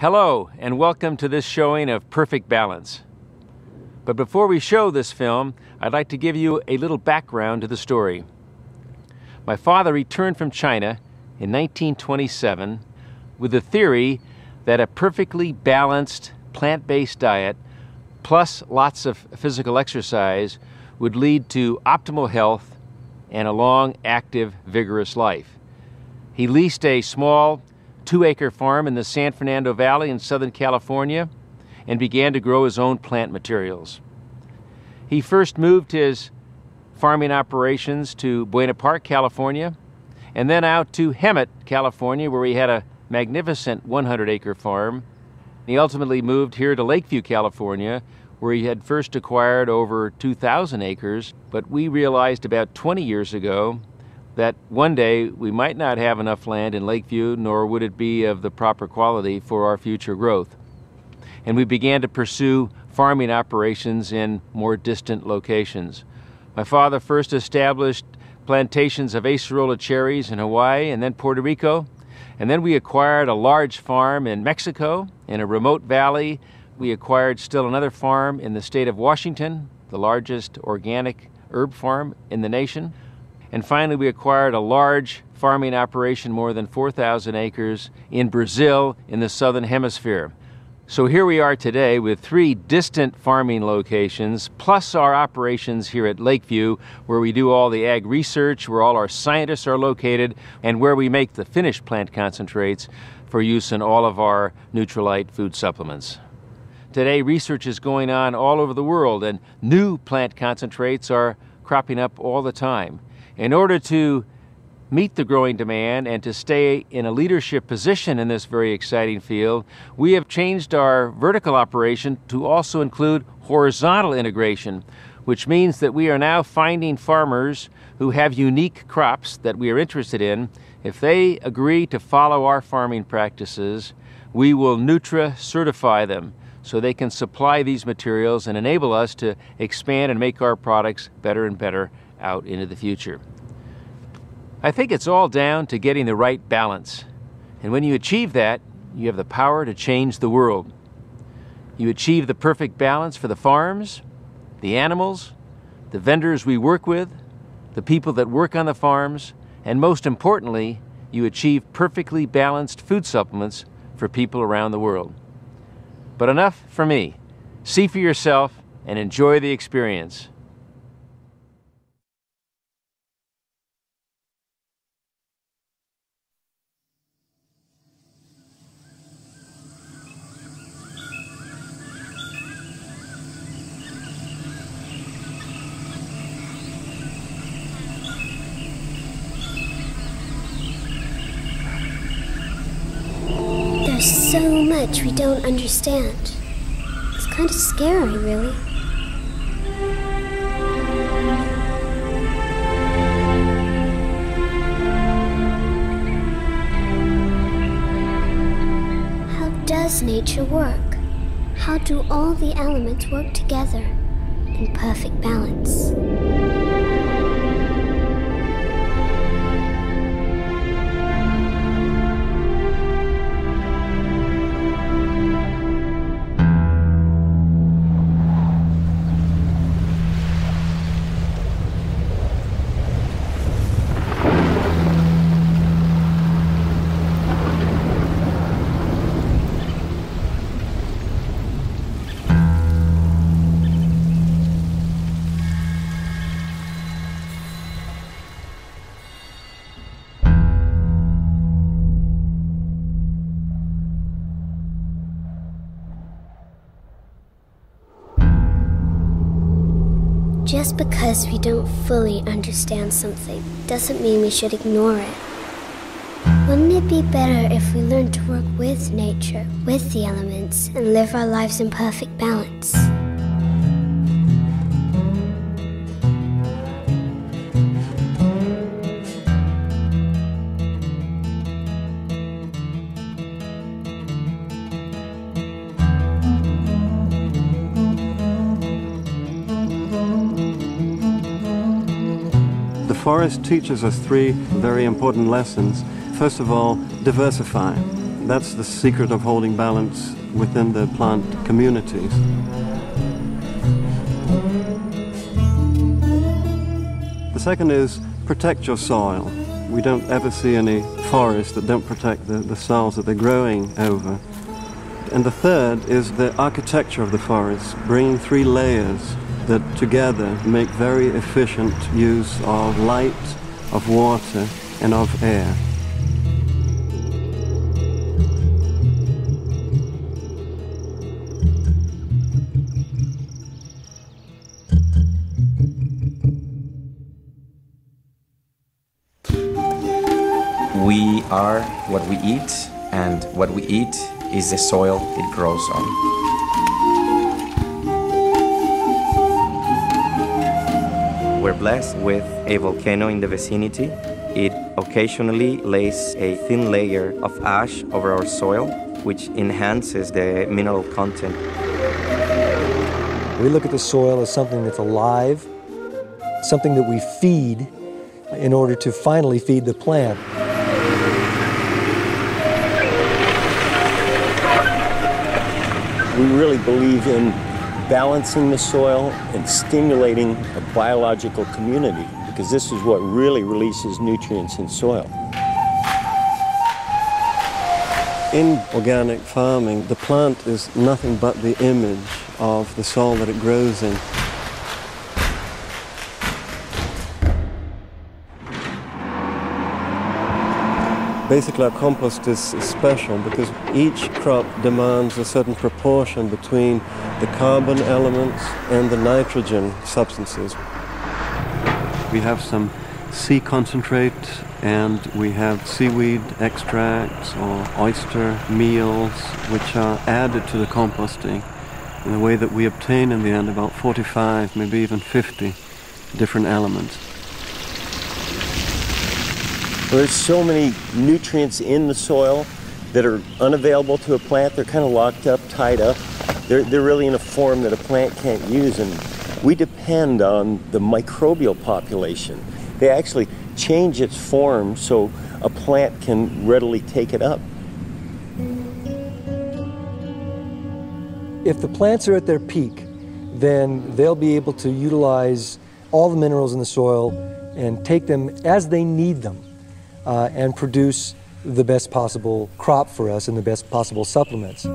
Hello, and welcome to this showing of Perfect Balance. But before we show this film, I'd like to give you a little background to the story. My father returned from China in 1927 with the theory that a perfectly balanced plant-based diet plus lots of physical exercise would lead to optimal health and a long, active, vigorous life. He leased a small 2-acre farm in the San Fernando Valley in Southern California and began to grow his own plant materials. He first moved his farming operations to Buena Park, California, and then out to Hemet, California, where he had a magnificent 100-acre farm. He ultimately moved here to Lakeview, California, where he had first acquired over 2,000 acres, but we realized about 20 years ago that one day we might not have enough land in Lakeview, nor would it be of the proper quality for our future growth. And we began to pursue farming operations in more distant locations. My father first established plantations of acerola cherries in Hawaii and then Puerto Rico, and then we acquired a large farm in Mexico in a remote valley. We acquired still another farm in the state of Washington, the largest organic herb farm in the nation. And finally, we acquired a large farming operation, more than 4,000 acres, in Brazil in the southern hemisphere. So here we are today with 3 distant farming locations, plus our operations here at Lakeview, where we do all the ag research, where all our scientists are located, and where we make the finished plant concentrates for use in all of our Nutrilite food supplements. Today, research is going on all over the world, and new plant concentrates are cropping up all the time. In order to meet the growing demand and to stay in a leadership position in this very exciting field, we have changed our vertical operation to also include horizontal integration, which means that we are now finding farmers who have unique crops that we are interested in. If they agree to follow our farming practices, we will Nutra-certify them so they can supply these materials and enable us to expand and make our products better and better out into the future. I think it's all down to getting the right balance. And when you achieve that, you have the power to change the world. You achieve the perfect balance for the farms, the animals, the vendors we work with, the people that work on the farms, and most importantly, you achieve perfectly balanced food supplements for people around the world. But enough for me. See for yourself and enjoy the experience. There's so much we don't understand. It's kind of scary, really. How does nature work? How do all the elements work together in perfect balance? Just because we don't fully understand something doesn't mean we should ignore it. Wouldn't it be better if we learned to work with nature, with the elements, and live our lives in perfect balance? The forest teaches us 3 very important lessons. First of all, diversify. That's the secret of holding balance within the plant communities. The second is protect your soil. We don't ever see any forests that don't protect the soils that they're growing over. And the third is the architecture of the forest, bringing 3 layers that together make very efficient use of light, of water, and of air. We are what we eat, and what we eat is the soil it grows on. We're blessed with a volcano in the vicinity. It occasionally lays a thin layer of ash over our soil, which enhances the mineral content. We look at the soil as something that's alive, something that we feed in order to finally feed the plant. We really believe in balancing the soil and stimulating a biological community, because this is what really releases nutrients in soil. In organic farming, the plant is nothing but the image of the soil that it grows in. Basically, our compost is special because each crop demands a certain proportion between the carbon elements and the nitrogen substances. We have some sea concentrate, and we have seaweed extracts or oyster meals, which are added to the composting in a way that we obtain in the end about 45, maybe even 50 different elements. There's so many nutrients in the soil that are unavailable to a plant. They're kind of locked up, tied up. They're really in a form that a plant can't use, and we depend on the microbial population. They actually change its form so a plant can readily take it up. If the plants are at their peak, then they'll be able to utilize all the minerals in the soil and take them as they need them. And produce the best possible crop for us and the best possible supplements.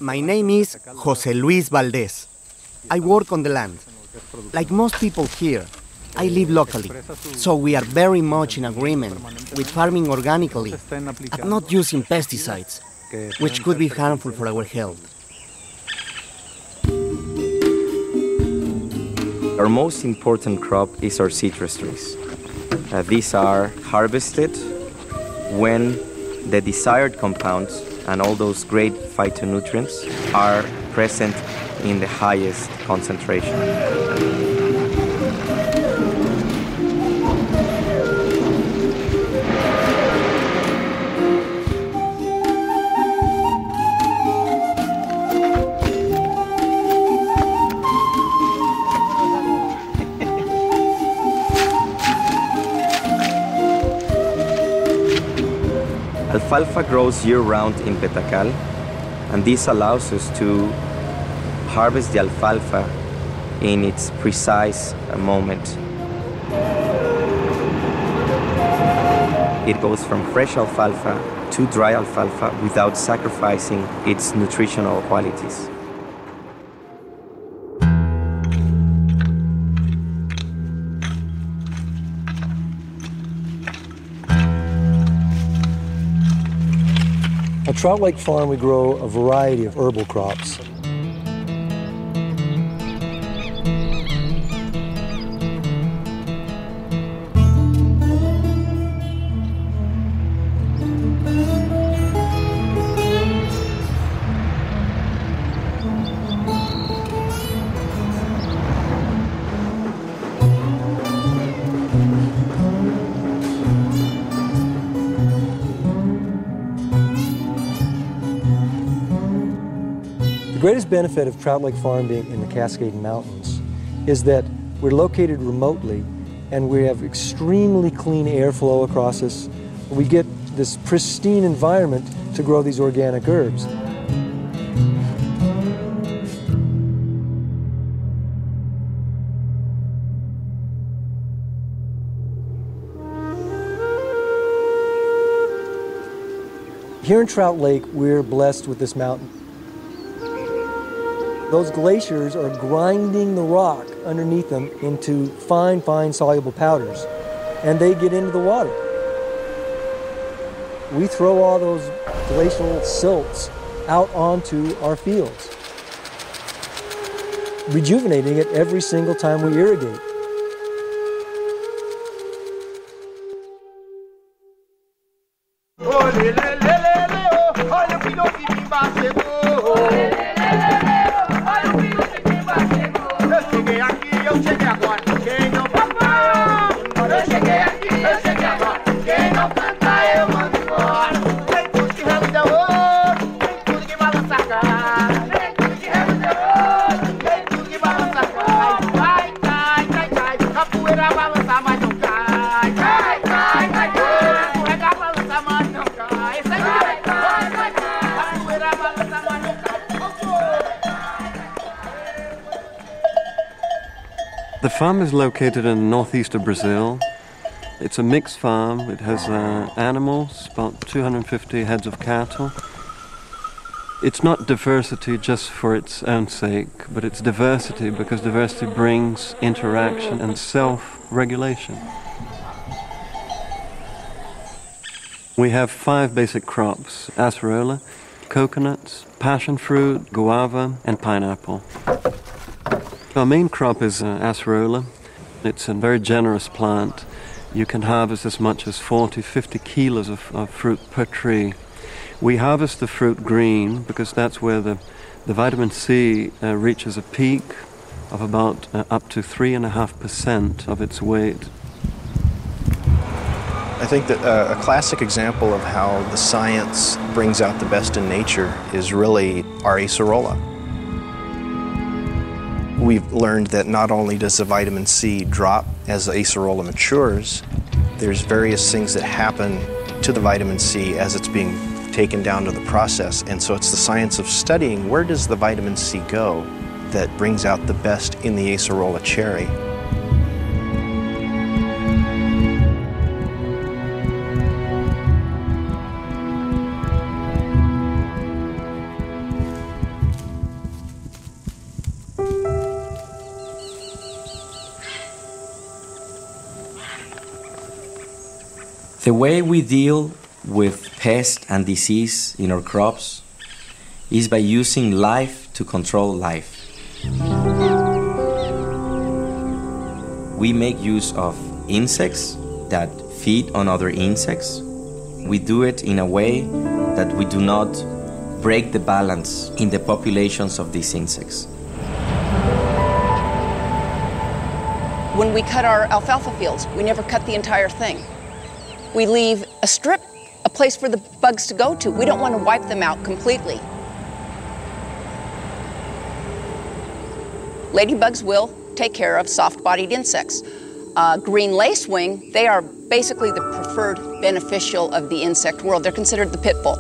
My name is José Luis Valdés. I work on the land. Like most people here, I live locally, so we are very much in agreement with farming organically and not using pesticides, which could be harmful for our health. Our most important crop is our citrus trees. These are harvested when the desired compounds and all those great phytonutrients are present in the highest concentration. Alfalfa grows year-round in Petacal, and this allows us to harvest the alfalfa in its precise moment. It goes from fresh alfalfa to dry alfalfa without sacrificing its nutritional qualities. A trout lake farm, we grow a variety of herbal crops. The greatest benefit of trout lake farm being in the Cascade Mountains is that we're located remotely and we have extremely clean airflow across us. We get this pristine environment to grow these organic herbs. Here in Trout Lake, we're blessed with this mountain. Those glaciers are grinding the rock underneath them into fine, fine soluble powders, and they get into the water. We throw all those glacial silts out onto our fields, rejuvenating it every single time we irrigate. The farm is located in the northeast of Brazil. It's a mixed farm. It has animals, about 250 heads of cattle. It's not diversity just for its own sake, but it's diversity because diversity brings interaction and self-regulation. We have 5 basic crops: acerola, coconuts, passion fruit, guava, and pineapple. Our main crop is acerola. It's a very generous plant. You can harvest as much as 40-50 kilos of fruit per tree. We harvest the fruit green because that's where the vitamin C reaches a peak of about up to 3.5% of its weight. I think that a classic example of how the science brings out the best in nature is really our acerola. We've learned that not only does the vitamin C drop as the acerola matures, there's various things that happen to the vitamin C as it's being taken down to the process. And so it's the science of studying where does the vitamin C go that brings out the best in the acerola cherry. The way we deal with pest and disease in our crops is by using life to control life. We make use of insects that feed on other insects. We do it in a way that we do not break the balance in the populations of these insects. When we cut our alfalfa fields, we never cut the entire thing. We leave a strip, a place for the bugs to go to. We don't want to wipe them out completely. Ladybugs will take care of soft-bodied insects. Green lacewing, they are basically the preferred beneficial of the insect world. They're considered the pit bull.